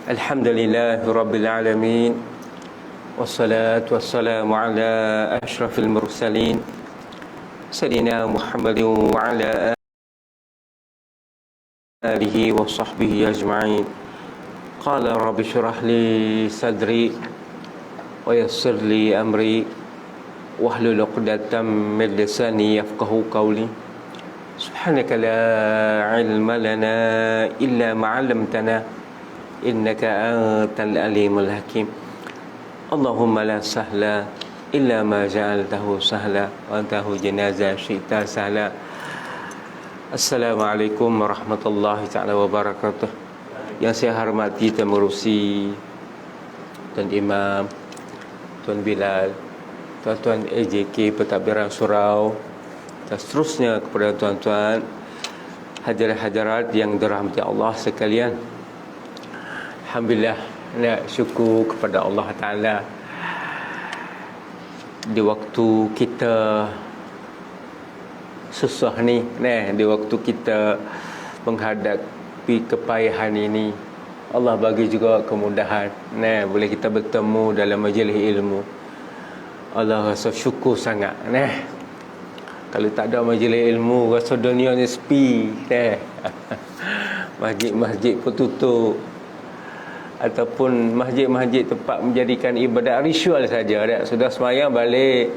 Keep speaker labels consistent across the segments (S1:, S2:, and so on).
S1: Alhamdulillah Rabbil Alamin. Wassalatu wassalamu ala ashrafil mursalin Sayyidina Muhammadin wa ala alihi wa sahbihi ajma'in. Qala rabbi syrah li sadri wa yassir li amri wahlul 'uqdatam min lisani yafqahu qawli. Subhanaka la ilma lana illa ma 'allamtana innaka antal alimul hakim. Allahumma la sahla illa ma ja'altahu sahla wa antahu janazah syi'ta sahla. Assalamualaikum warahmatullahi ta'ala wabarakatuh. Yang saya hormati Tuan Merusi, Tuan Imam, Tuan Bilal, Tuan-tuan AJK Pentadbiran Surau, dan seterusnya kepada tuan-tuan hadirat-hadirat yang dirahmati Allah sekalian. Alhamdulillah, nak syukur kepada Allah Ta'ala di waktu kita susah ni, di waktu kita menghadapi kepayahan ini, Allah bagi juga kemudahan, boleh kita bertemu dalam majlis ilmu. Allah rasa syukur sangat. Kalau tak ada majlis ilmu, rasa dunia ni sepi. Masjid-masjid pun tutup, ataupun masjid-masjid tempat menjadikan ibadat ritual saja. Sudah semayang balik,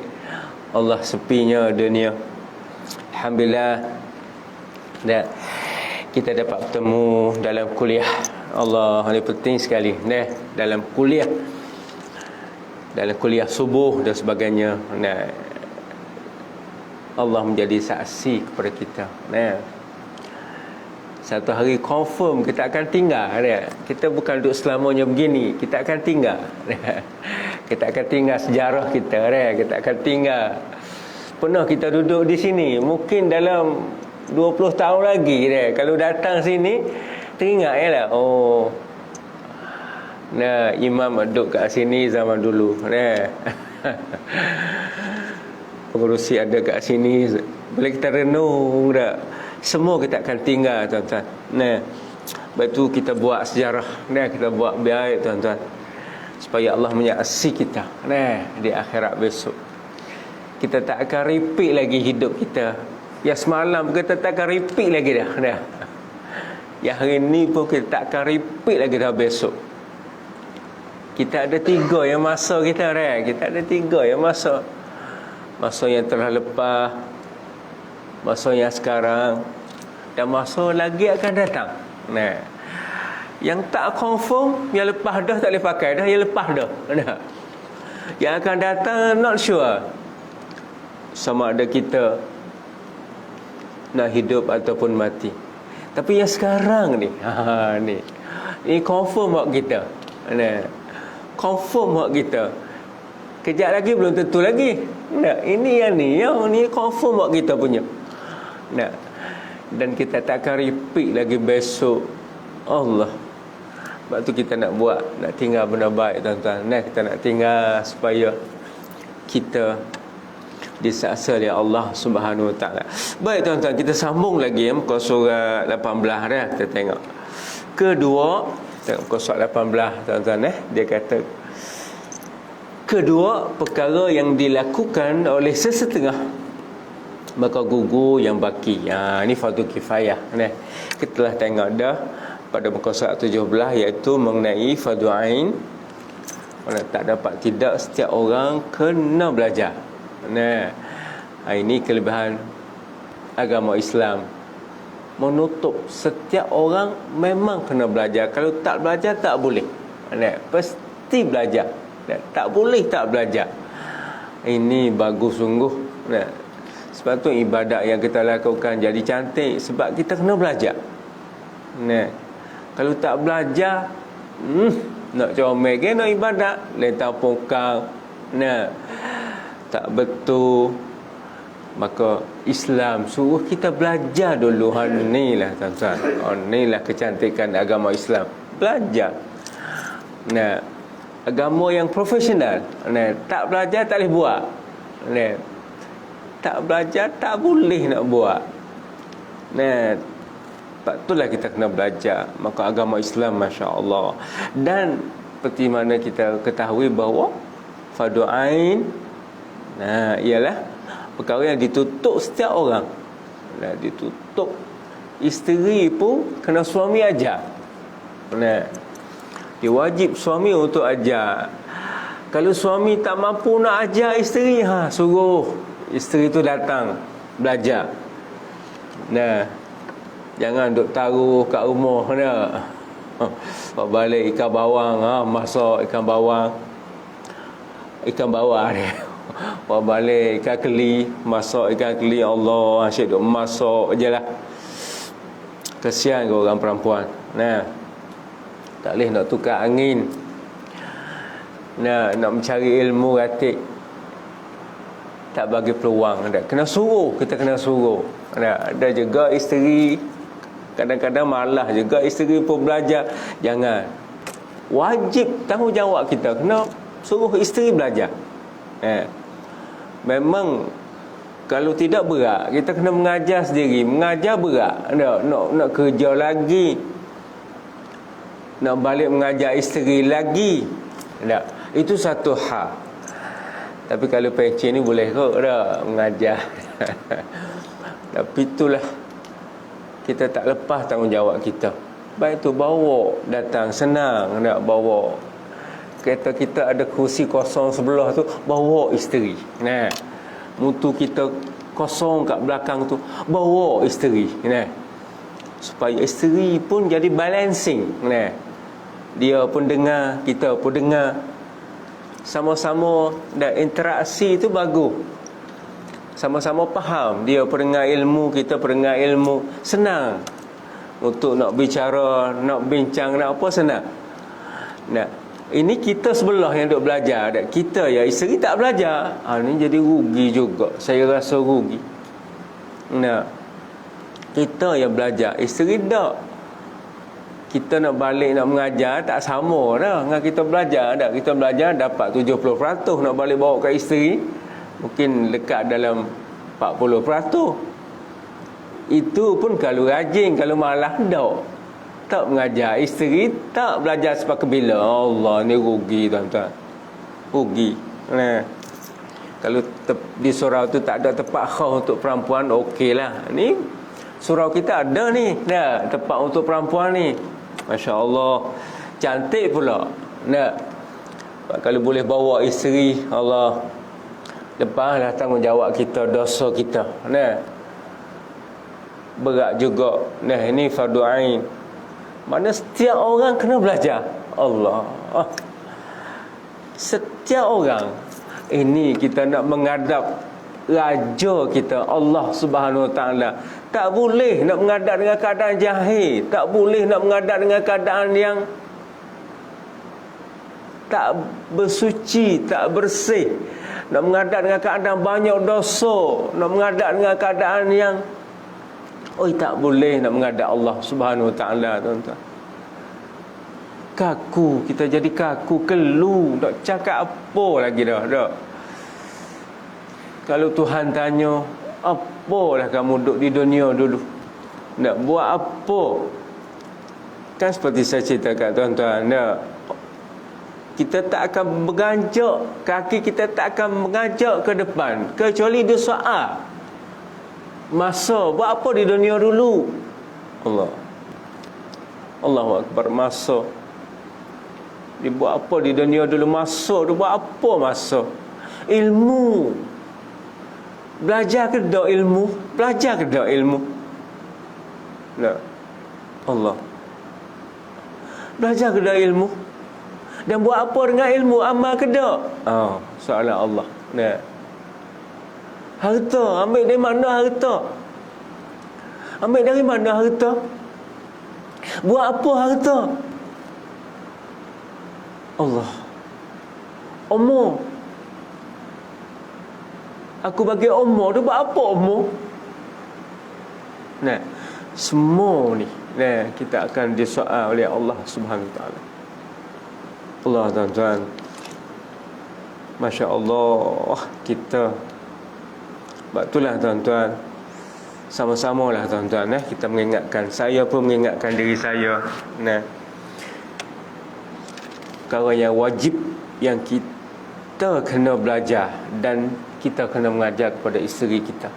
S1: Allah sepinya dunia. Alhamdulillah, kita dapat bertemu dalam kuliah Allah. Ini penting sekali, dalam kuliah subuh dan sebagainya. Allah menjadi saksi kepada kita. Satu hari confirm kita akan tinggal. Kita bukan duduk selamanya begini, kita akan tinggal. Kita akan tinggal sejarah kita. Kita akan tinggal. Pernah kita duduk di sini, mungkin dalam 20 tahun lagi. Kalau datang sini, teringat imam duduk kat sini zaman dulu. Pengurusi ada kat sini. Boleh kita renung tak? Semua kita akan tinggal, tuan-tuan. Sebab itu kita buat sejarah, kita buat baik, tuan-tuan, supaya Allah menyaksi kita di akhirat besok. Kita tak akan repeat lagi hidup kita. Yang semalam kita tak akan repeat lagi dah. Yang hari ni pun kita tak akan repeat lagi dah besok. Kita ada 3 yang masa kita. Kita ada 3 yang masa. Masa yang telah lepas, masa yang sekarang, dan masa lagi akan datang. Yang tak confirm, yang lepas dah tak boleh pakai dah. Yang lepas dah. Yang akan datang not sure sama ada kita nak hidup ataupun mati. Tapi yang sekarang ni, ni confirm hak kita. Confirm hak kita. Kejap lagi belum tentu lagi. Ini yang ni confirm hak kita punya. Dan kita tak akan repeat lagi besok. Allah. Sebab tu kita nak buat, nak tinggal benda baik, tuan-tuan. Kita nak tinggal supaya kita disaksa oleh Allah Subhanahu Wa Taala. Baik, tuan-tuan, kita sambung lagi muka surat 18 kita tengok. Kedua, tengok muka surat 18, tuan-tuan. Dia kata, kedua perkara yang dilakukan oleh sesetengah, maka gugur yang baki. Ini fardu kifayah. Kita telah tengok dah pada muka surat 17, iaitu mengenai fardu ain. Mana tak dapat tidak, setiap orang kena belajar. Ini kelebihan agama Islam, menutup setiap orang memang kena belajar. Kalau tak belajar tak boleh. Pasti belajar. Tak boleh tak belajar. Ini bagus sungguh. Sebab tu ibadat yang kita lakukan jadi cantik, sebab kita kena belajar. Kalau tak belajar, nak comel ke nak ibadat, letak pokang, tak betul. Maka Islam suruh kita belajar dulu. Inilah, tuan-tuan, inilah kecantikan agama Islam. Belajar. Agama yang profesional. Tak belajar tak boleh buat. Tak belajar tak boleh nak buat. Sebab itulah kita kena belajar. Maka agama Islam, Masya Allah. Dan seperti mana kita ketahui bahawa fardu ain, ialah perkara yang ditutup setiap orang. Ditutup. Isteri pun kena suami ajar. Dia wajib suami untuk ajar. Kalau suami tak mampu nak ajar isteri, suruh isteri tu datang belajar. Jangan duk taruh kat rumah balik ikan bawang, masak ikan bawang, ikan bawah dia. Balik ikan keli, masak ikan keli. Allah, asyik duk masak je lah. Kesian ke orang perempuan. Tak boleh nak tukar angin, nak mencari ilmu ratik, tak bagi peluang. Kena suruh, kita kena suruh. Ada juga isteri kadang-kadang malah juga isteri pun belajar. Jangan. Wajib tanggungjawab kita kena suruh isteri belajar. Memang kalau tidak berat, kita kena mengajar sendiri. Mengajar berat. Nak kerja lagi, nak balik mengajar isteri lagi. Itu satu hal. Tapi kalau pencen ni boleh kot dah mengajar. Tapi itulah, kita tak lepas tanggungjawab kita. Baik tu bawa datang, senang nak bawa. Kereta kita ada kursi kosong sebelah tu, bawa isteri. Mutu kita kosong kat belakang tu, bawa isteri. Supaya isteri pun jadi balancing. Dia pun dengar, kita pun dengar. Sama-sama dan interaksi tu bagus. Sama-sama faham. Dia pendengar ilmu, kita pendengar ilmu. Senang untuk nak bicara, nak bincang, nak apa, senang. Ini kita sebelah yang duk belajar. Kita ya, isteri tak belajar. Ini jadi rugi juga. Saya rasa rugi. Kita yang belajar, isteri tak. Kita nak balik nak mengajar tak sama dah dengan kita belajar. Kita belajar dapat 70%, nak balik bawa ke isteri mungkin dekat dalam 40%. Itu pun kalau rajin, kalau malah tak mengajar isteri, tak belajar sampai ke bila. Allah, ni rugi tuan-tuan. Rugi. Kalau di surau tu tak ada tempat khas untuk perempuan, okeylah. Ni surau kita ada ni, tempat untuk perempuan ni. Masya Allah, cantik pula. Kalau boleh bawa isteri, Allah, lepaslah tanggungjawab kita, dosa kita. Berat juga. Ini fardu ain. Mana setiap orang kena belajar. Allah, setiap orang. Ini kita nak menghadap raja kita, Allah Subhanahu Wa Taala. Tak boleh nak menghadap dengan keadaan jahil. Tak boleh nak menghadap dengan keadaan yang tak bersuci, tak bersih. Nak menghadap dengan keadaan banyak dosa. Nak menghadap dengan keadaan yang tak boleh nak menghadap Allah Subhanahu Wa Taala, tuan-tuan. Kaku, kita jadi kaku, kelu, nak cakap apa lagi dah. Kalau Tuhan tanya, apalah kamu duduk di dunia dulu, nak buat apa? Kan seperti saya ceritakan tuan-tuan, kita tak akan mengajak, kaki kita tak akan mengajak ke depan kecuali dia soal masa buat apa di dunia dulu. Allahu Akbar. Masa dia buat apa di dunia dulu, masa dia buat apa masa. Ilmu, belajar ke tak ilmu? Belajar ke tak ilmu? Allah, belajar ke tak ilmu? Dan buat apa dengan ilmu? Amal ke tak? Soalan Allah. Harta, ambil dari mana harta? Ambil dari mana harta? Buat apa harta? Allah. Umur, aku bagi umur tu, buat apa umur? Semua ni kita akan disoal oleh Allah Subhanahu Wa Taala. Allah, tuan-tuan, Masya Allah, kita. Sebab itulah tuan-tuan, sama-sama lah tuan-tuan, kita mengingatkan, saya pun mengingatkan diri saya, perkara yang wajib yang kita kena belajar dan kita kena mengajar kepada isteri kita.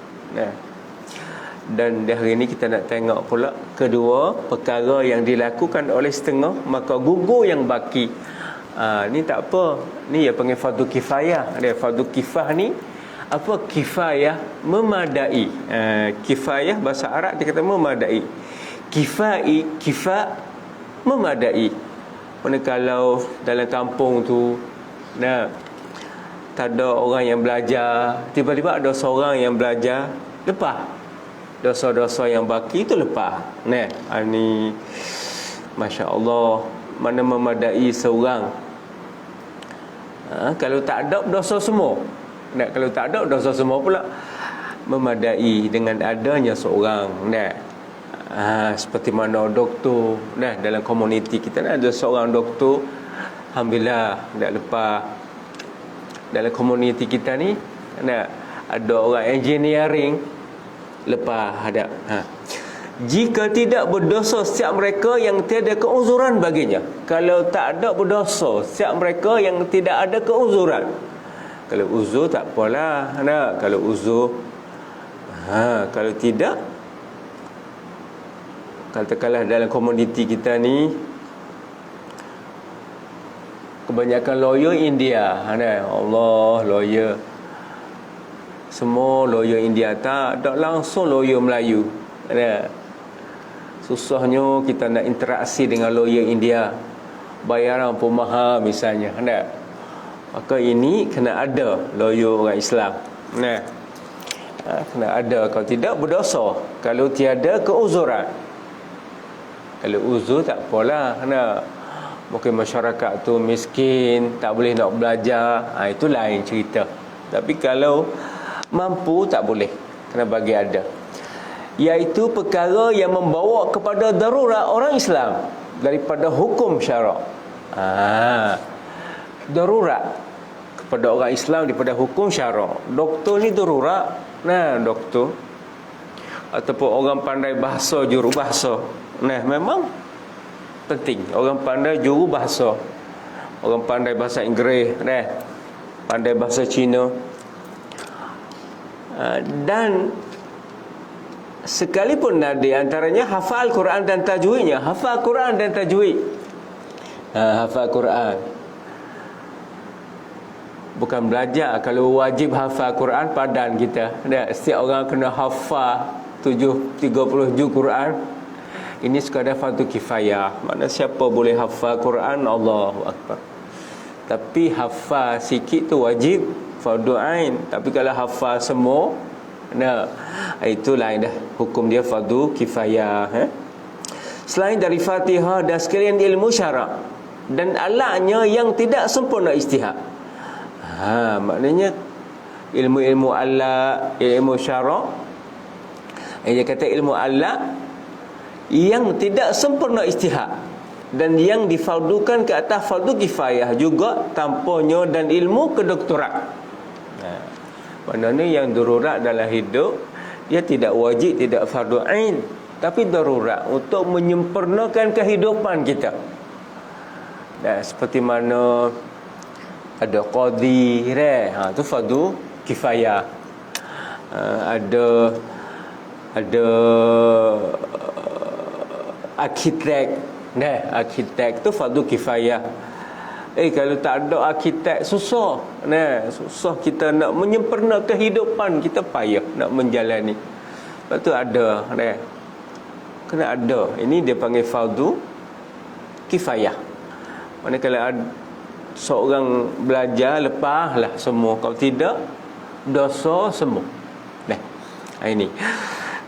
S1: Dan di hari ini kita nak tengok pula kedua perkara yang dilakukan oleh setengah, maka gugur yang baki. Ni tak apa, ni dia panggil fardu kifayah. Dia fardu kifah ni apa? Kifayah memadai. Kifayah bahasa Arab dia kata memadai. Kifa memadai. Mana kalau dalam kampung tu tak ada orang yang belajar, tiba-tiba ada seorang yang belajar, lepas dosa-dosa yang baki itu lepas. Ni masya-Allah, mana memadai seorang. Kalau tak ada dosa semua. Kalau tak ada dosa semua pula. Memadai dengan adanya seorang. Seperti mana doktor, dalam komuniti kita ada seorang doktor. Alhamdulillah, dah lepas. Dalam komuniti kita ni ada orang engineering, lepas ada. Jika tidak berdosa setiap mereka yang tiada keuzuran baginya. Kalau tak ada berdosa setiap mereka yang tidak ada keuzuran. Kalau uzur tak apalah, kalau uzur kalau tidak, katakanlah dalam komuniti kita ni kebanyakan lawyer India, Allah, lawyer semua lawyer India, tak ada langsung lawyer Melayu. Susahnya kita nak interaksi dengan lawyer India, bayaran pun mahal misalnya. Maka ini kena ada lawyer orang Islam. Kena ada, kalau tidak berdosa. Kalau tiada keuzuran. Kalau uzur tak apalah. Mungkin masyarakat tu miskin, tak boleh nak belajar, itu lain cerita. Tapi kalau mampu, tak boleh, kena bagi ada. Iaitu perkara yang membawa kepada darurat orang Islam daripada hukum syarak. Darurat kepada orang Islam daripada hukum syarak. Doktor ni darurat. Doktor ataupun orang pandai bahasa, juru bahasa, memang penting. Orang pandai juru bahasa, orang pandai bahasa Inggeris, pandai bahasa Cina, dan sekalipun di antaranya hafal Quran dan tajwidnya. Hafal Quran dan tajwid. Hafal Quran bukan belajar. Kalau wajib hafal Quran, padan kita. Setiap orang kena hafal 30 juz Quran. Ini sekadar fardu kifayah. Mana siapa boleh hafal Quran, Allahu Akbar. Tapi hafal sikit tu wajib, fardu ain. Tapi kalau hafal semua, itu lain dah. Hukum dia fardu kifayah. Selain dari Fatihah dan sekalian ilmu syarak dan alatnya yang tidak sempurna ijtihad. Maknanya ilmu-ilmu alat, ilmu syarak, dia kata ilmu alat yang tidak sempurna ijtihad dan yang difardukan ke atas fardu kifayah juga tanpanya, dan ilmu kedoktoran. Maknanya yang darurat dalam hidup, dia tidak wajib, tidak fardu ain, tapi darurat untuk menyempurnakan kehidupan kita. Seperti mana ada qadi, tu fardu kifayah. Ada arkitek, arkitek tu fardu kifayah. Kalau tak ada arkitek, susah. Susah kita nak menyempurna kehidupan kita, payah nak menjalani. Lepas tu ada, kena ada. Ini dia panggil fardu kifayah. Manakala seorang belajar, lepaslah semua. Kalau tidak, dosa semua. Ini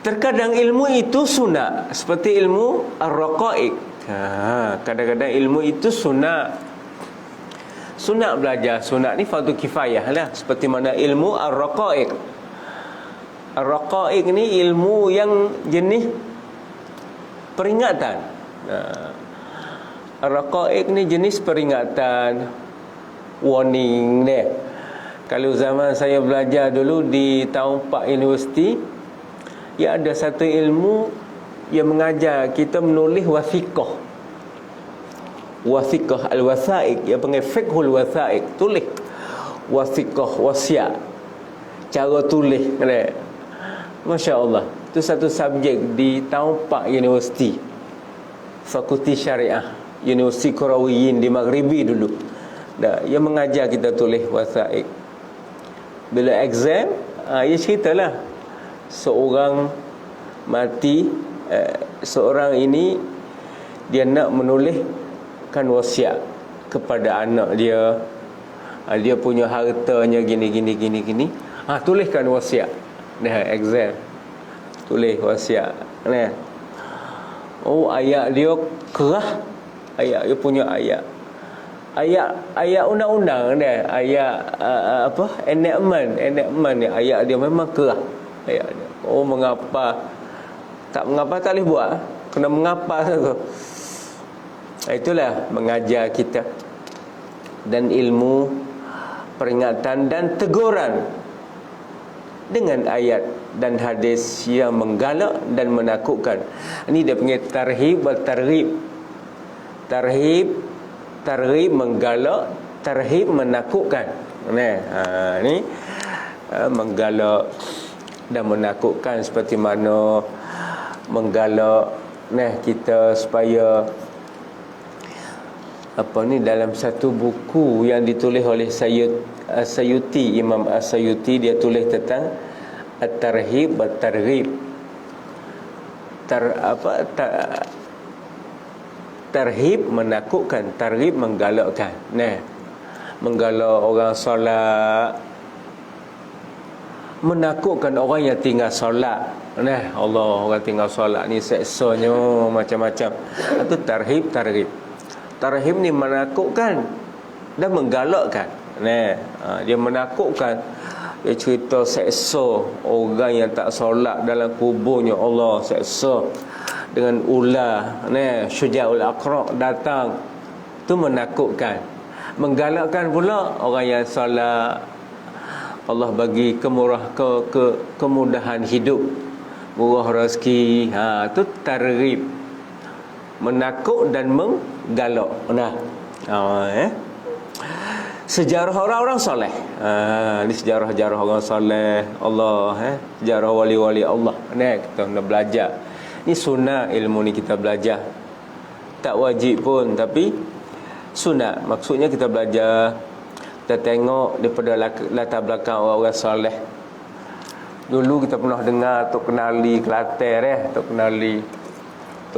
S1: terkadang ilmu itu sunat, seperti ilmu ar-raqaiq. Kadang-kadang ilmu itu sunat. Sunat belajar. Sunat ni fardu kifayah lah. Seperti mana ilmu ar-raqaiq. Ar-raqaiq ni ilmu yang jenis peringatan. Ar-raqaiq ni jenis peringatan, warning dia. Kalau zaman saya belajar dulu di tahun 4 universiti, ia ada satu ilmu yang mengajar kita menulis wasiqah. Wasiqah al-wasaiq, yang panggil fiqhul wasaiq, tulis wasiqah, wasiat, cara tulis. Masya Allah, itu satu subjek di Tahun 4 Universiti, Fakulti Syariah Universiti Qarawiyin di Maghribi dulu. Ia mengajar kita tulis wasaiq. Bila exam, ia ceritalah seorang mati, seorang ini dia nak menuliskan wasiat kepada anak dia. Dia punya hartanya gini. Tuliskan wasiat. Exam, tulis wasiat. Ayat dia kerah. Ayat dia punya ayat undang-undang dia, ayat enactment ni, ayat dia memang kerah. Ayat dia, mengapa tak boleh buat, kena mengapa saja. Itulah mengajar kita. Dan ilmu peringatan dan teguran dengan ayat dan hadis yang menggalak dan menakutkan. Ini dia panggil tarhib wal targhib. Targhib menggalak, tarhib menakutkan. Ni menggalak dan menakutkan, seperti mana menggalak kita supaya dalam satu buku yang ditulis oleh As-Sayuti, Imam As-Sayuti, dia tulis tentang at-tarhib wa targhib. Tarhib menakutkan, targhib menggalakkan. Menggalak orang solat, menakutkan orang yang tinggal solat. Allah, orang tinggal solat ni seksanya macam-macam. Itu tarhib, targhib. Tarhib ni menakutkan dan menggalakkan. Dia menakutkan, dia cerita seksa orang yang tak solat dalam kuburnya. Allah, seksa dengan ular, Syuja'ul Aqra datang. Itu menakutkan. Menggalakkan pula orang yang solat, Allah bagi kemudahan hidup, murah rezeki. Itu targhib, menakut dan menggalak. Sejarah orang-orang soleh. Ini sejarah-sejarah orang soleh Allah, sejarah wali-wali Allah. Kita nak belajar. Ini sunnah ilmu ni, kita belajar. Tak wajib pun, tapi sunnah. Maksudnya kita belajar, kita tengok daripada latar belakang orang-orang soleh. Dulu kita pernah dengar Tok Kenali Kelantan, Tok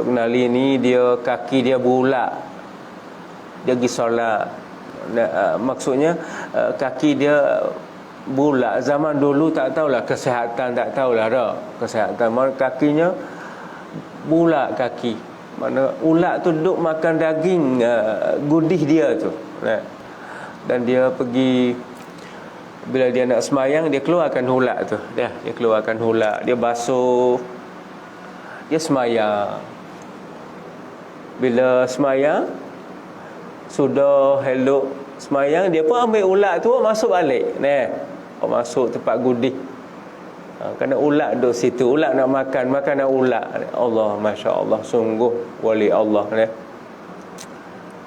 S1: Kenali ni dia kaki dia bulat, dia pergi solat. Maksudnya kaki dia bulat. Zaman dulu tak tahulah kesihatan, tak tahulah dah kesihatan. Mana kakinya bulat kaki. Mana ulat tu duduk makan daging gudih dia tu. Dan dia pergi, bila dia nak semayang, dia keluarkan ulat tu. Dia keluarkan ulat, dia basuh, dia semayang. Bila semayang, sudah elok semayang, dia pun ambil ulat tu masuk balik. Masuk tempat gudih. Kerana ulat duduk situ, ulat nak makan, makanan ulat. Allah, Masya Allah, sungguh wali Allah.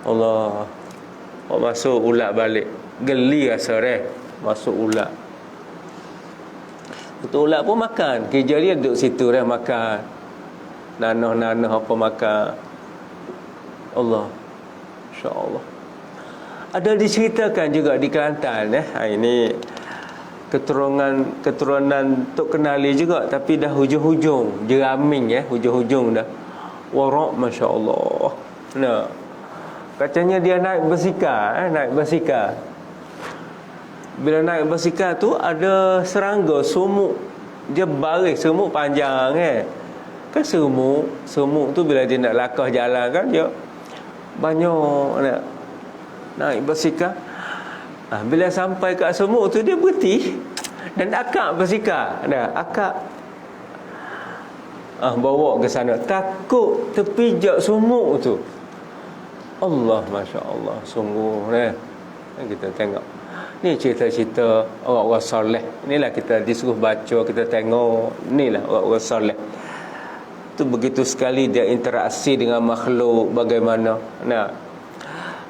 S1: Allah, masuk ulat balik, geli rasa masuk ulat. Betul, ulat pun makan. Kerja dia duduk situ makan. Nanah apa makan. Allah, Masya Allah. Ada diceritakan juga di Kelantan. Ini keturunan Tok Kenali juga, tapi dah hujung-hujung, jeraming hujung-hujung dah. Warak, Masya Allah. Katanya dia naik bersikar, Bila naik bersikar tu ada serangga sumuk. Dia baris semut panjang Kan semut tu bila dia nak lakah jalan kan, dia banyak naik bersikar. Bila sampai kat semut tu, dia berhenti dan akak bersikar. Akak bawa ke sana, takut terpijak semut tu. Allah, Masya Allah, sungguh kita tengok Ni cerita-cerita orang-orang soleh. Inilah kita disuruh baca, kita tengok. Inilah orang-orang soleh. Tu begitu sekali dia interaksi dengan makhluk bagaimana. Nah.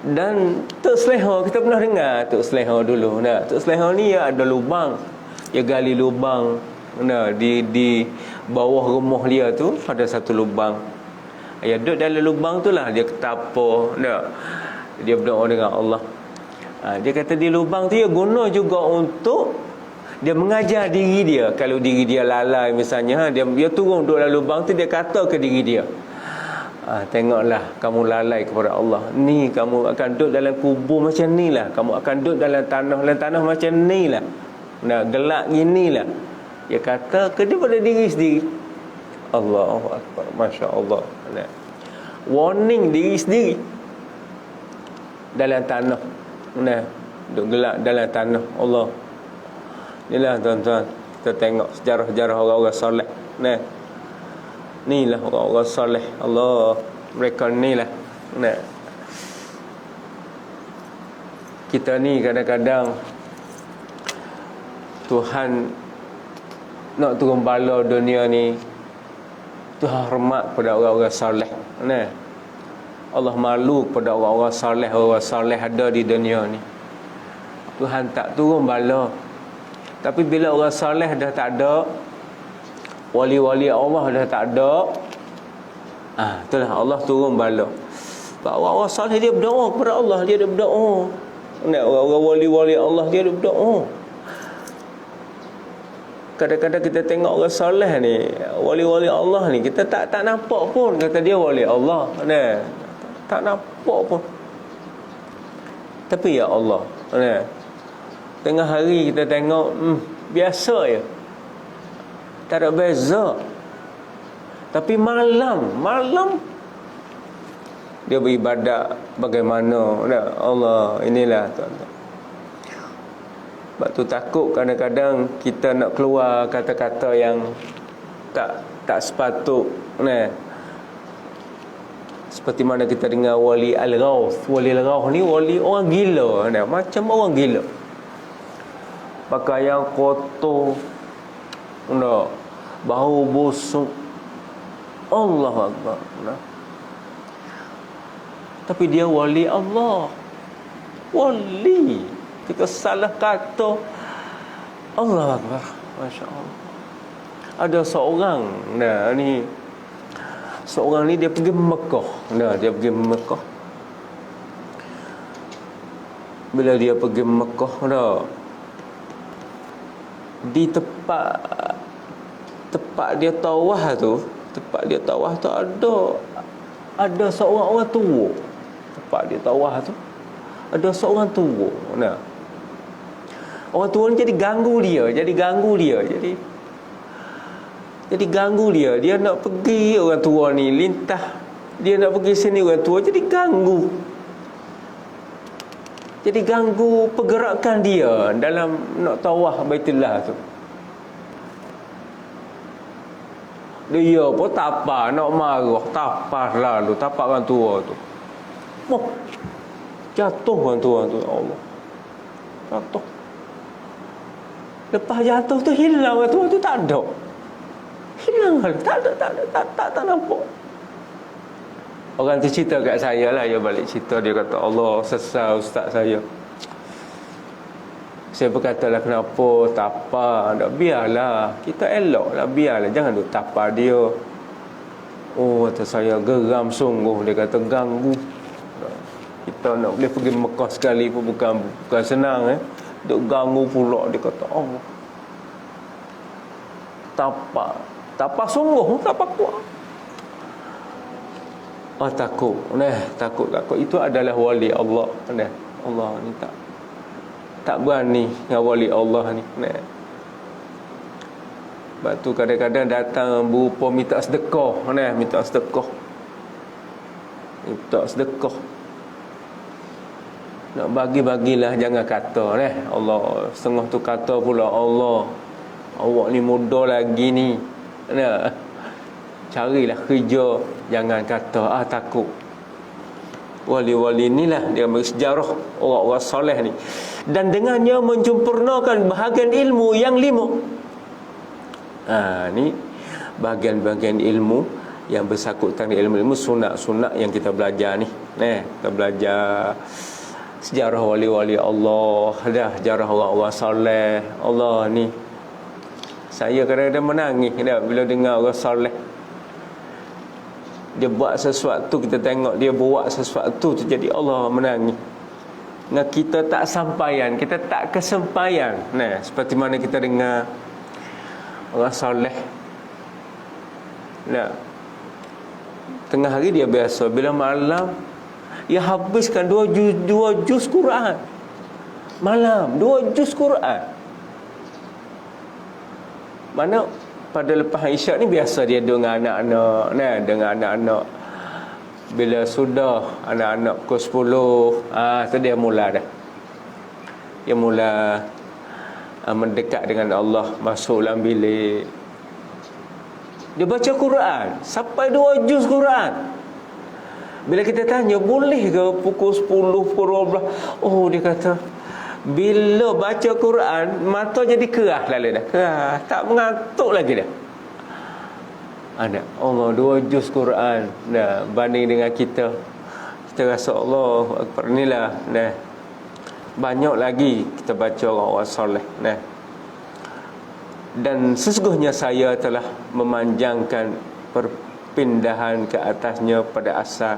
S1: Dan Tok Seleha, kita pernah dengar Tok Seleha dulu. Nah, Tok Seleha ni ada lubang. Dia gali lubang. Nah, di bawah rumah dia tu ada satu lubang. Dia duduk dalam lubang tu lah dia ketapa. Nah. Dia berdoa dengan Allah. Dia kata di lubang tu dia guna juga untuk dia mengajar diri dia. Kalau diri dia lalai misalnya, dia turun duduk dalam lubang tu, dia kata ke diri dia, tengoklah kamu lalai kepada Allah, ni kamu akan duduk dalam kubur macam ni lah, kamu akan duduk dalam tanah macam ni lah, nah, gelap gini lah. Dia kata ke dia pada diri sendiri. Allahu Akbar, Masya Allah. Nah, warning diri sendiri dalam tanah. Nah, duduk gelap dalam tanah Allah. Inilah tuan-tuan, kita tengok sejarah-sejarah orang-orang soleh. Nah, inilah orang-orang soleh. Allah, mereka inilah. Nah, kita ni kadang-kadang Tuhan nak turun bala dunia ni, Tuhan hormat pada orang-orang soleh. Nah, Allah malu pada orang-orang soleh. Orang soleh ada di dunia ni, Tuhan tak turun bala. Tapi bila orang soleh dah tak ada, wali-wali Allah dah tak ada, itulah Allah turun bala. Orang-orang soleh dia berdoa kepada Allah, dia berdoa. Orang-orang wali-wali Allah dia berdoa. Kadang-kadang kita tengok orang soleh ni, wali-wali Allah ni, kita tak nampak pun kata dia wali Allah. Tak nampak pun. Tapi ya Allah, tengah hari kita tengok biasa je, tak ada beza. Tapi malam dia beribadat bagaimana. Allah, inilah tuan-tuan. Sebab tu takut kadang-kadang kita nak keluar kata-kata yang tak sepatut. Seperti mana kita dengar wali al-Ghawth. Wali al-Ghawth ni wali orang gila. Macam orang gila, pakaian kotor, bau busuk. Allah Akbar. Tapi dia wali Allah. Wali. Kita salah kata. Allah Akbar. Masya Allah. Ada seorang, seorang ni dia pergi Mekah. Dia pergi Mekah. Bila dia pergi Mekah, di tempat dia tawaf tu, ada seorang orang tua. Tempat dia tawaf tu ada seorang tua. Orang tua ni jadi ganggu dia. Dia nak pergi, orang tua ni lintah, dia nak pergi sini, orang tua jadi ganggu pergerakan dia dalam nak tawaf Baitullah tu. Dia pun tapar, nak marah, tapar lalu, tapar orang tua tu. Jatuh orang tua tu, ya Allah. Jatuh. Lepas jatuh tu hilang orang tua tu, tak ada. Hilang lalu, tak nampak. Orang tu cerita kat saya lah, dia balik cerita, dia kata, Allah sesal ustaz saya. Saya berkatalah, kenapa tapar? Tak, biarlah, kita elok lah, biarlah, jangan duk tapar dia. Kata saya, geram sungguh. Dia kata, ganggu. Kita nak boleh pergi Mekah sekali pun bukan senang. Duk ganggu pula. Dia kata, Allah, tapar sungguh, tapar kuat. Takut. Takut. Itu adalah wali Allah. Allah ni tak berani dengan wali Allah ni. Sebab tu kadang-kadang datang berupa minta sedekah. Minta sedekah. Nak bagi-bagilah, jangan kata Allah. Setengah tu kata pula, Allah, awak ni muda lagi ni. Carilah kerja. Jangan kata takut. Wali-wali inilah dia sejarah orang-orang soleh ni. Dan dengannya menyempurnakan bahagian ilmu yang 5. Ni bahagian-bahagian ilmu yang bersangkutan dengan ilmu sunat-sunat yang kita belajar ni. Kita belajar sejarah wali-wali Allah, sejarah orang-orang soleh Allah ni. Saya kadang-kadang menangis bila dengar orang soleh. Dia buat sesuatu, kita tengok dia buat sesuatu tu, jadi Allah menangis. Nah, kita tak sampaian, kita tak kesampaian. Seperti mana kita dengar orang soleh. Tengah hari dia biasa, bila malam dia habiskan 2 juz Quran. Malam 2 juz Quran. Mana pada lepas isyak ni biasa dia dengan anak-anak, dengan anak-anak. Bila sudah anak-anak pukul 10, tu dia mula dah. Dia mula mendekat dengan Allah, masuk dalam bilik. Dia baca Quran sampai 2 juz Quran. Bila kita tanya, boleh ke pukul 10, pukul 12? Oh, dia kata, bila baca Quran, mata jadi kerah lalu dah. Kerah, tak mengantuk lagi dah. Allah 2 juz Quran. Banding dengan kita rasa Allah Akbar inilah. Banyak lagi kita baca orang-orang soleh. Dan sesungguhnya saya telah memanjangkan perpindahan ke atasnya pada asal,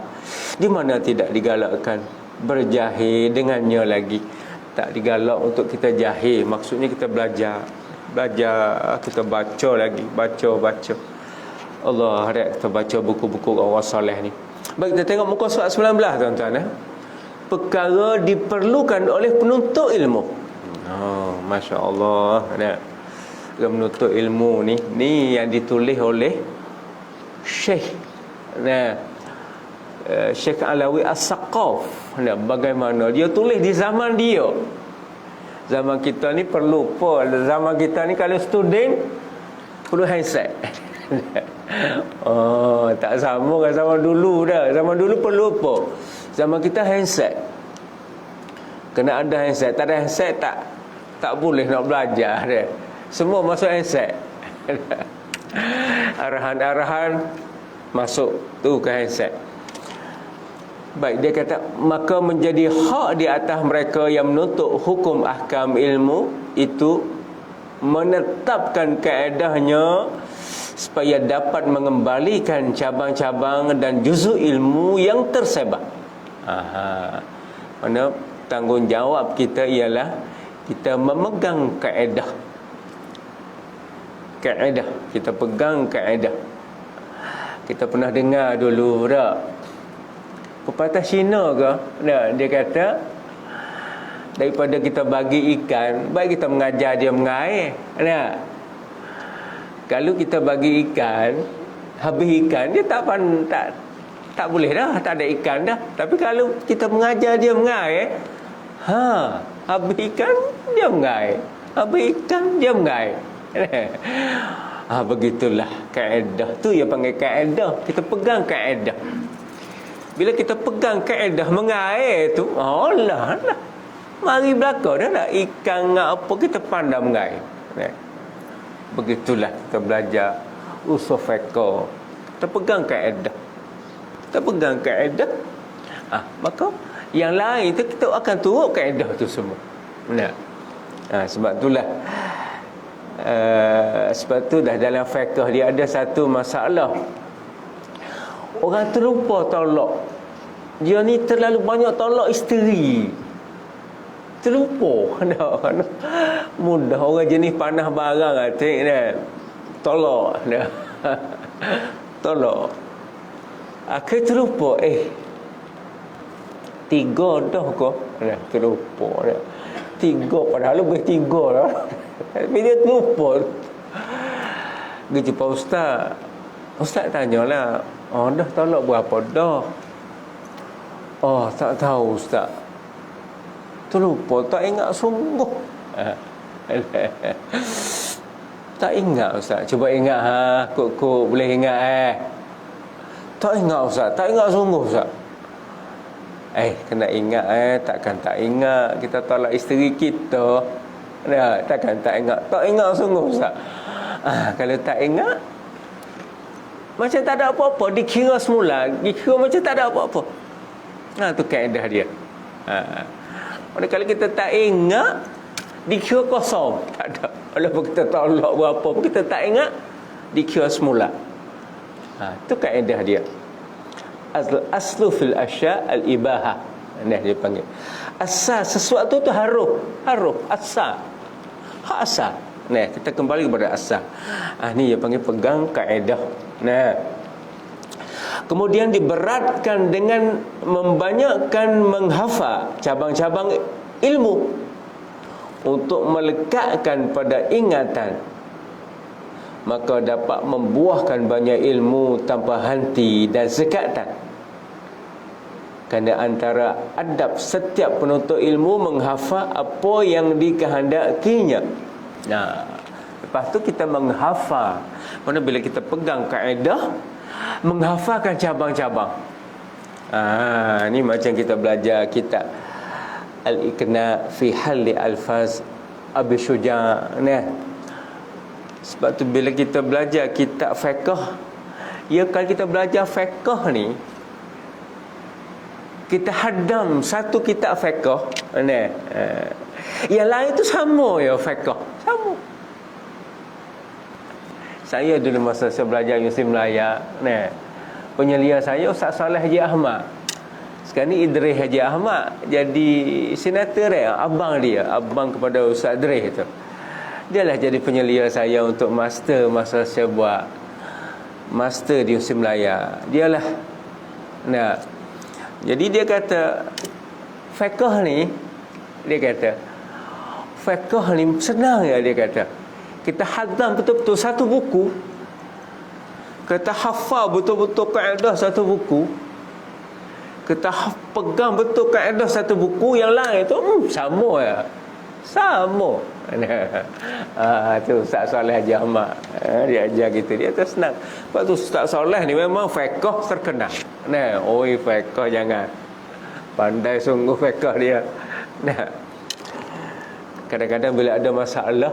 S1: di mana tidak digalakkan berjahil dengannya lagi. Tak digalak untuk kita jahil. Maksudnya kita belajar, kita baca lagi, baca Allah harap kita baca buku-buku orang soleh ni. Baik, kita tengok muka surat 19 tuan-tuan. Perkara diperlukan oleh penuntut ilmu. Masya Allah. Penuntut ilmu ni yang ditulis oleh Syekh Syekh Alawi As-Saqaf. Bagaimana dia tulis di zaman dia. Zaman kita ni perlu apa? Zaman kita ni kalau student perlu handset. Tak sama dengan zaman dulu dah. Zaman dulu perlu apa? Zaman kita handset. Kena ada handset. Tak ada handset tak boleh nak belajar dia. Semua masuk handset. Arahan-arahan masuk tu ke handset. Baik, dia kata, maka menjadi hak di atas mereka yang menuntut hukum ahkam ilmu itu menetapkan kaedahnya supaya dapat mengembalikan cabang-cabang dan juzuk ilmu yang tersebar. Mana tanggungjawab kita ialah kita memegang kaedah. Kita pegang kaedah. Kita pernah dengar dulu tak? Pepatah Cina ke? Dia kata, daripada kita bagi ikan, baik kita mengajar dia mengair. Kalau kita bagi ikan, habis ikan, dia tak boleh dah, tak ada ikan dah. Tapi kalau kita mengajar dia mengair, habis ikan dia mengair, habis ikan dia mengair. Begitulah kaedah tu yang panggil kaedah. Kita pegang kaedah. Bila kita pegang kaedah mengair tu, Allah, mari belakang dah lah ikan apa kita pandang mengair. Begitulah kita belajar usul fiqh. Kita pegang kaedah. Maka yang lain tu kita akan turut kaedah tu semua. Sebab itulah sebab tu dah dalam fiqh dia ada satu masalah. Orang terlupa tolak. Dia ni terlalu banyak tolak isteri. Terlupa. Mudah orang jenis panah barang tolak. Tolak. Akhir terlupa. 3 dah kau. Terlupa. 3 padahal lebih 3 lah. Tapi dia terlupa. Dia jumpa ustaz. Ustaz tanyalah, dah tolak berapa dah? Tak tahu ustaz. Terlupa, tak ingat sungguh. Tak ingat ustaz. Cuba ingat kok boleh ingat Tak ingat ustaz, tak ingat sungguh ustaz. Kena ingat takkan tak ingat kita tolak isteri kita. Takkan tak ingat. Tak ingat sungguh Ustaz. Kalau tak ingat macam tak ada apa-apa, dikira semula, dikira macam tak ada apa-apa. Tu kaedah dia. Kalau kita tak ingat, dikira kosong, tak ada. Walaupun kita tolak berapa pun, kita tak ingat, dikira semula. Tu kaedah dia. Aslu fil asya al-ibahah. Dia panggil asal sesuatu tu haruh asal. Hak asal. Kita kembali kepada asal. Ni dia panggil pegang kaedah. Kemudian diberatkan dengan membanyakkan menghafal cabang-cabang ilmu untuk melekatkan pada ingatan, maka dapat membuahkan banyak ilmu tanpa henti dan sekatan. Kerana antara adab setiap penuntut ilmu menghafal apa yang dikehendakinya. Lepas tu kita menghafal. Mana bila kita pegang kaedah, menghafalkan cabang-cabang. Ni macam kita belajar kitab Al-Iqna fi Halli Alfaz Abi Syuja'. Sebab tu bila kita belajar kitab fiqh, kalau kita belajar fiqh ni, kita hadam satu kitab fiqh, yang lain tu sama ya fiqh. Sama. Saya dulu masa saya belajar Universiti Melaya, penyelia saya Ustaz Saleh Haji Ahmad. Sekarang ni Idris Haji Ahmad jadi senator abang dia, abang kepada Ustaz Idris tu. Dialah jadi penyelia saya untuk master masa saya buat master di Universiti Melaya. Dialah. Jadi dia kata fiqh ni, fiqh ni senang ya, dia kata. Kita hadam betul-betul satu buku, kita hafal betul-betul kaedah satu buku, kita pegang betul kaedah satu buku, yang lain tu sama ya. Sama. Tu Ustaz Saleh Haji Ahmad, dia ajar gitu, dia tu senang. Sebab tu Ustaz Saleh ni memang fiqh terkenal. Fiqh jangan. Pandai sungguh fiqh dia. Kadang-kadang bila ada masalah,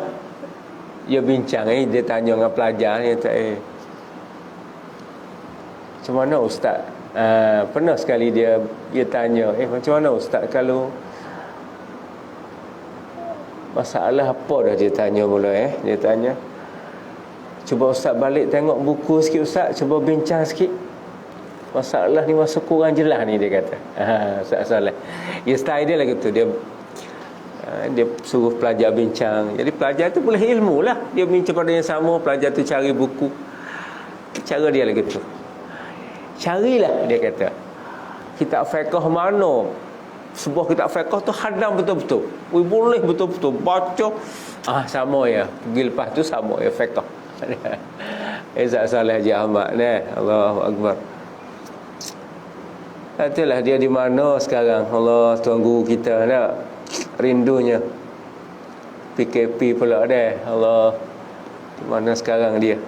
S1: dia bincang, dia tanya dengan pelajar, dia kata, macam mana Ustaz? Pernah sekali dia tanya, macam mana Ustaz kalau masalah apa dah, dia tanya mula, dia tanya, cuba Ustaz balik tengok buku sikit Ustaz, cuba bincang sikit, masalah ni masa kurang jelas ni, dia kata. Ustaz Saleh, style dia lah gitu, dia suruh pelajar bincang. Jadi pelajar tu boleh ilmu lah, dia bincang pada yang sama, pelajar tu cari buku. Cara dia lah gitu. Carilah, dia kata, kitab fiqh mana, sebuah kitab fiqh tu hadam betul-betul, boleh betul-betul baca, sama ya, pergi lepas tu sama ya fiqh. Ustaz Saleh Haji Ahmad Allahu Akbar. Itulah dia di mana sekarang. Allah, Tuan Guru kita rindunya. PKP pula Allah, di mana sekarang dia.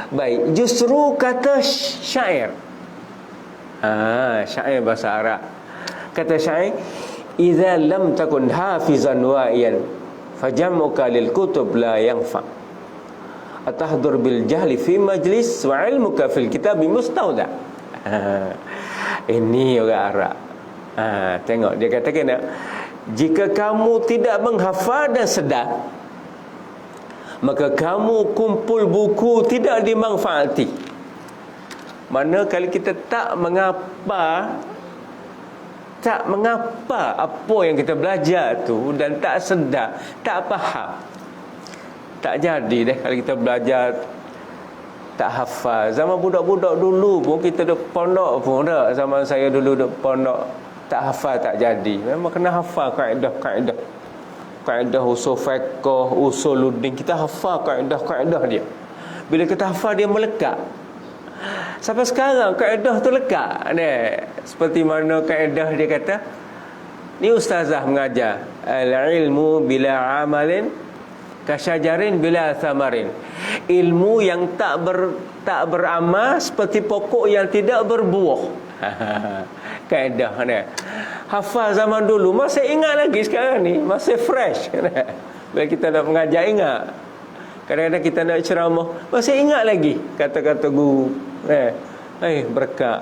S1: Baik, justru kata syair, syair bahasa Arab. Kata syair, idza lam takun hafizan wa'iyan fajam'uka lil kutub la yanfa atahdur bil jahli fi majlis wa ilmuka fil kitabi mustawda. Ini orang Arab. Tengok dia katakan, jika kamu tidak menghafal dan sedar, maka kamu kumpul buku tidak dimanfaati. Mana kalau kita tak mengapa apa yang kita belajar tu, dan tak sedar, tak faham, tak jadi deh kalau kita belajar tak hafal. Zaman budak-budak dulu pun kita duk pondok pun dah. Zaman saya dulu duk pondok, tak hafal tak jadi. Memang kena hafal kaedah usul fiqh, usuluddin. Kita hafal kaedah dia. Bila kita hafal, dia melekat. Sampai sekarang kaedah tu lekat. Seperti mana kaedah dia kata, ni ustazah mengajar, al-ilmu bila amalin kasyajarin bila thamarin. Ilmu yang tak beramal seperti pokok yang tidak berbuah. Kaedah hafal zaman dulu masih ingat lagi sekarang ni, masih fresh. Bila kita nak mengajar ingat. Kadang-kadang kita nak ceramah masih ingat lagi kata-kata guru. Berkat.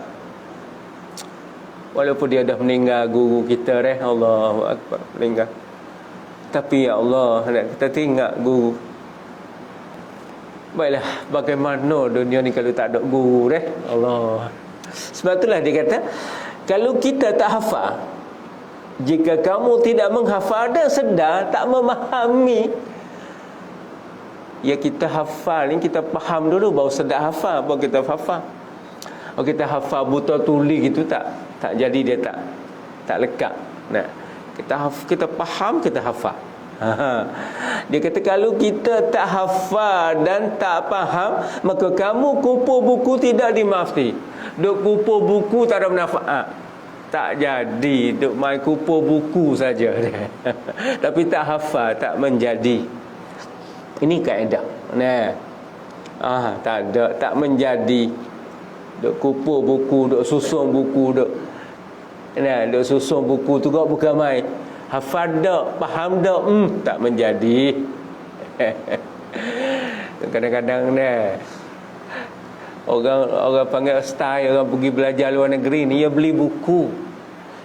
S1: Walaupun dia dah meninggal guru kita, Allahu Akbar, meninggal. Tapi ya Allah, kita teringat guru. Baiklah, bagaimana dunia ni kalau tak ada guru, Allah. Sebab itulah dia kata, kalau kita tak hafal, jika kamu tidak menghafal dan sedar, tak memahami, ya kita hafal ni, kita faham dulu baru sedar hafal, baru kita hafal. Kalau kita hafal buta tuli gitu, tak jadi, dia tak lekat. Nah, kita faham, kita hafal. Dia kata kalau kita tak hafal dan tak faham, maka kamu kumpul buku tidak dimaafkan. Duk kumpul buku tak ada manfaat. Tak jadi, duk main kumpul buku saja. Tapi tak hafal, tak menjadi. Ini kaedah. Tak ada, tak menjadi. Duk kumpul buku, duk susun buku, duk susun buku tu kau bukan main. Hafal dak, faham dak, tak menjadi. Kadang-kadang orang panggil style, orang pergi belajar luar negeri ni, dia beli buku.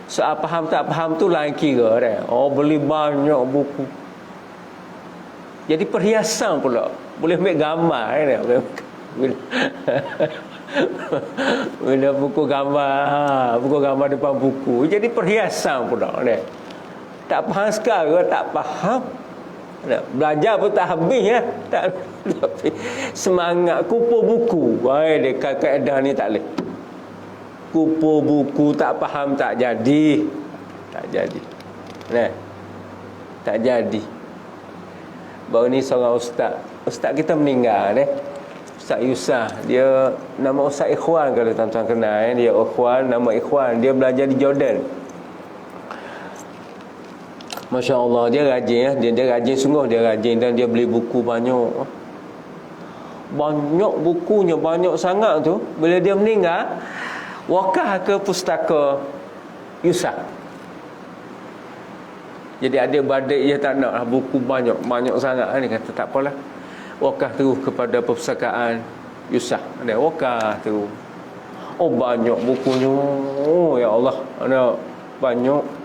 S1: Soal faham tak faham tu lain kira beli banyak buku. Jadi perhiasan pula. Boleh ambil gambar bila buku gambar depan buku, jadi perhiasan pula tak faham sekarang, tak faham, belajar pun tak habis tak. Tapi semangat kumpul buku, dia kaedah ni tak boleh. Kumpul buku tak faham, tak jadi. Tak jadi. Baru ni seorang ustaz kita meninggal Ustaz Yusah. Dia nama Ustaz Ikhwan, kalau tuan-tuan kenal dia Ikhwan, nama Ikhwan. Dia belajar di Jordan. Masya Allah, dia rajin dia rajin sungguh, dia rajin dan dia beli buku banyak bukunya, banyak sangat tu. Bila dia meninggal, wakaf ke pustaka Yusah. Jadi adik-beradik dia tak nak buku banyak sangat ni, kata tak apalah, wakaf terus kepada perpustakaan Yusah. Dia wakaf terus. Banyak bukunya. Ya Allah, ada banyak.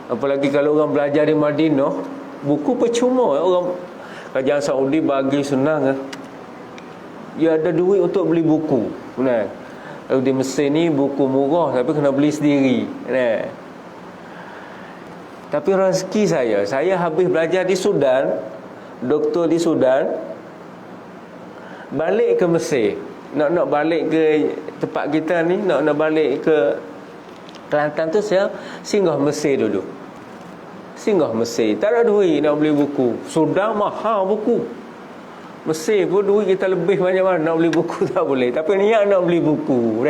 S1: Apalagi kalau orang belajar di Madinah, buku percuma. Orang kerajaan Saudi bagi senang dia ada duit untuk beli buku. Kalau di Mesir ni buku murah, tapi kena beli sendiri. Tapi rezeki saya habis belajar di Sudan, doktor di Sudan, balik ke Mesir. Nak balik ke tempat kita ni, nak balik ke Kelantan tu, saya singgah Mesir dulu. Tak ada duit nak beli buku. Sudan mahal buku. Mesir pun duit kita lebih banyak mana, nak beli buku tak boleh. Tapi niat nak beli buku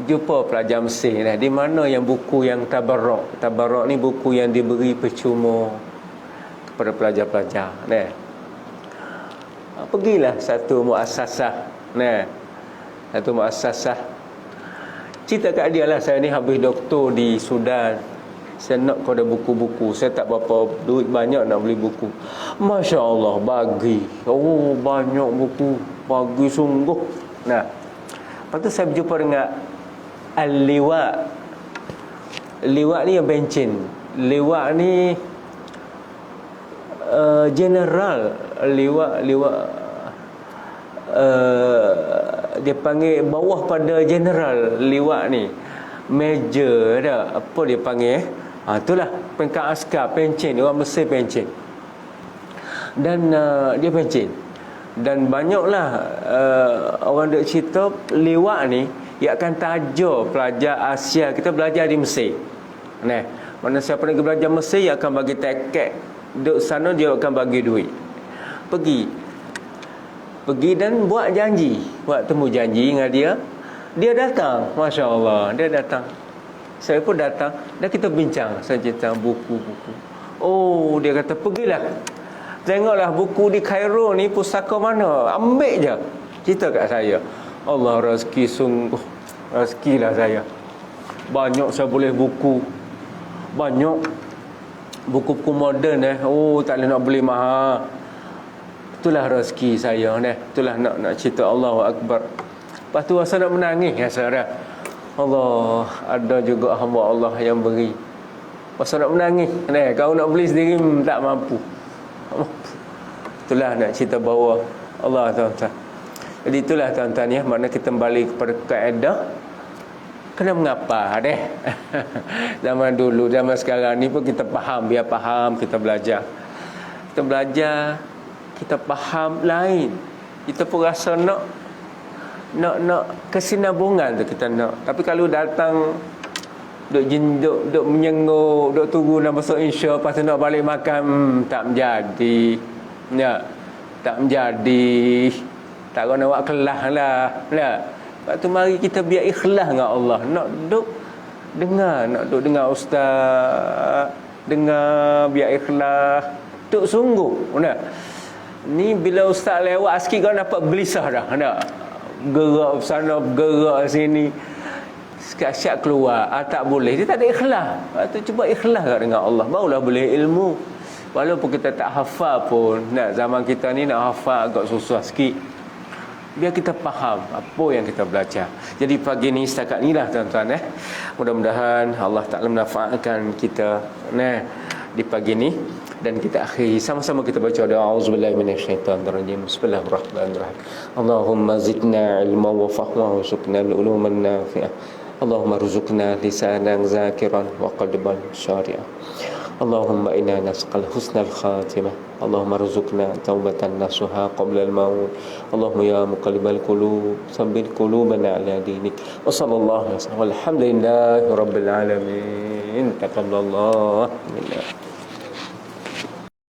S1: jumpa pelajar Mesir di mana yang buku yang tabarruk. Tabarruk ni buku yang diberi percuma kepada pelajar-pelajar. Pergilah satu muassasah. Satu muassasah. Cerita kat dia lah, saya ni habis doktor di Sudan, saya nak kau ada buku-buku, saya tak berapa duit banyak nak beli buku. Masya Allah, bagi banyak buku, bagi sungguh. Lepas tu saya berjumpa dengan Al-Liwa. Liwa ni yang bencin. Liwa ni general. Liwa dia panggil bawah pada general. Liwa ni major dah, apa dia panggil itulah pangkat askar, pencen. Orang Mesir pencen. Dan dia pencen. Dan banyaklah orang duk cerita Liwa ni dia akan taja pelajar Asia kita belajar di Mesir. Mana siapa nak belajar Mesir, dia akan bagi tiket. Duk sana dia akan bagi duit. Pergi dan buat janji, buat temu janji dengan dia. Dia datang, Masya Allah, dia datang. Saya pun datang dan kita bincang tentang buku-buku. Dia kata pergilah, tengoklah buku di Cairo ni pustaka mana, ambil je. Cerita kat saya. Allah, rezeki sungguh, rezekilah saya. Banyak saya boleh buku. Banyak buku-buku moden Oh, tak boleh nak beli mahal. Itulah rezeki saya Itulah nak cerita Allahu Akbar. Lepas tu rasa nak menangis rasa dah. Allah, ada juga hamba Allah yang beri. Rasa nak menangis Kau nak beli sendiri tak mampu. Itulah nak cerita bahawa Allah tuan-tuan. Jadi itulah tuan-tuan mana kita kembali kepada kaedah. Kena mengapa Zaman dulu, zaman sekarang ni pun kita faham. Biar faham, kita belajar. Kita belajar, kita faham lain. Kita pun rasa nak kesinambungan tu kita nak. Tapi kalau datang duk menyenguk, duk tunggu nak masuk insya, lepas tu nak balik makan, tak menjadi. Tak menjadi. Tak kena buat kelas lah. Lepas tu mari kita biar ikhlas dengan Allah. Nak duk dengar ustaz, dengar biar ikhlas, duk sungguh. Ni bila ustaz lewat sikit kau dapat gelisah dah. Gerak sana, gerak sini. Siap keluar. Tak boleh. Dia tak ada ikhlas. Lepas tu cuba ikhlas dengan Allah. Barulah boleh ilmu. Walaupun kita tak hafal pun. Zaman kita ni nak hafal agak susah sikit. Biar kita faham apa yang kita belajar. Jadi pagi ni setakat ni lah tuan-tuan Mudah-mudahan Allah Ta'ala menafaatkan kita di pagi ni. Dan kita akhiri sama-sama kita baca doa auzubillahi minasyaitonirrajim. Bismillahirrahmanirrahim. Allahumma zidna ilma wa fahma warzuqna al-uluman nafi'ah. Allahumma rzuqna lisanan zakiran wa qalban syari'ah. Allahumma inna nas'al husnal khatimah. Allahumma rzuqna taubatan nasuha qabla al-maut. Allahumma ya muqallibal qulub tsabbit qulubana ala dinik. Wa sallallahu alaihi wasallam. Walhamdulillahi rabbil alamin. Taqabbalallahu minna.